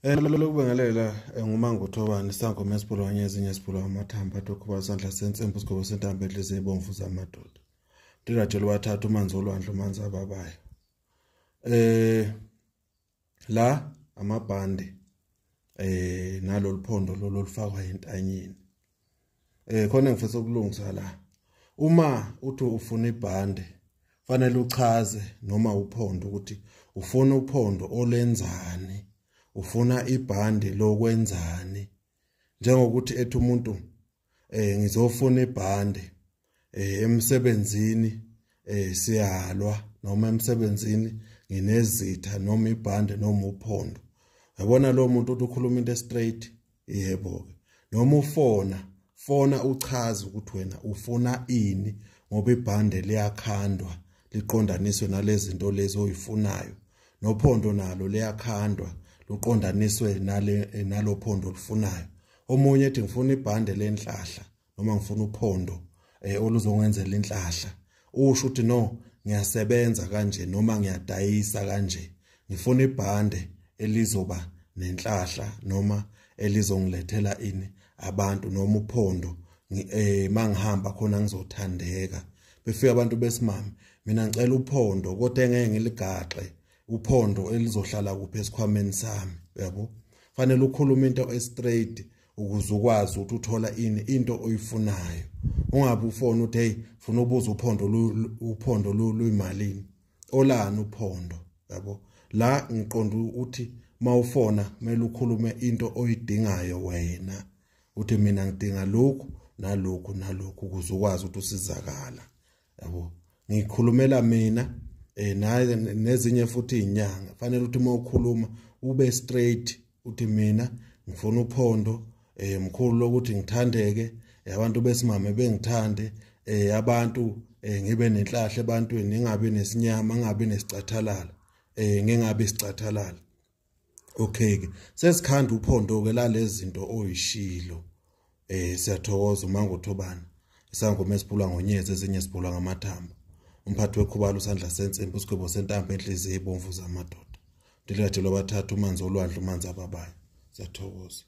Lokubengelela nguMangothobane ISANGOMAsomoya ezinye isiphula amathamba athokuba isandla sensembu isigaba sentambo enhliziyo ebomvu zamadoda. Ndirajelo bathatha umanzi olwandle umanzi ababayo. La amabhande nalolu phondo lolufakwa entanyeni. Khona ngifisa ukulungisa la. Uma uthi ufuna ibhande fanele uchaze noma uphondo ukuthi ufuna uphondo olenzani. Ufuna ibhande lokwenzani njengokuthi ethi umuntu ngizofuna ibhande emsebenzini siyalwa noma emsebenzini nginezitha noma ibhande noma uphondo. Yabona lo muntu uthi ukhuluma into straight yebo ke noma ufona uchaze ukuthi wena ufuna ini ngoba ibhande liyakhandwa liqondaniswe nalezi zinto lezi oyifunayo nophondo nalo liyakhandwa luqondaniswe nalophondo olufunayo. Omunye ethi ngifuna ibhande lenhlahla noma ngifuna uphondo oluzongenzela inhlahla. Usho ukuthi no ngiyasebenza kanje noma ngiyadayisa kanje. Ngifuna ibhande elizoba nenhlahla noma elizongilethela ini abantu noma uphondo mangihamba khona ngizothandeka. Befika abantu besimame mina ngicela uphondo kodwa engeke ngiligaxe uphondo elizohlala kuphi esikhwameni sami yabo. Fanele ukhuluma into straight ukuze ukwazi ukuthi uthola ini into oyifunayo. Ungabe ufona uthi hey ufuna ubuza uphondo luyimalini olani uphondo yabo. La ngiqonda ukuthi mawufona kumele ukhulume into oyidingayo wena uthi mina ngidinga lokhu nalokhu nalokhu ukuze ukwazi ukuthi usizakala yabo. Ngikhulumela mina naye nezinye futhi izinyanga fanele uthi mawukhuluma ube straight uthi mina ngifuna uphondo mkhulu lokuthi ngithandeke abantu besimame bengithande abantu ngibe nenhlahla ebantwini ngingabe nesinyama ngingabe nesicathalala ngingabe isicathalala. Okay ke sesikhanda uphondo ke lalezi zinto oyishilo. Siyathokoza uMangothobane ISANGOMAsomoya ngonyezi ezinye siphula ngamathamba. Umphathi wekhubalo usandla sensembu isigaba sentambo enhliziyo ebomvu zamadoda. Ndirajelo bathatha umanzi olwandle umanzi ababayo. Siyathokoza.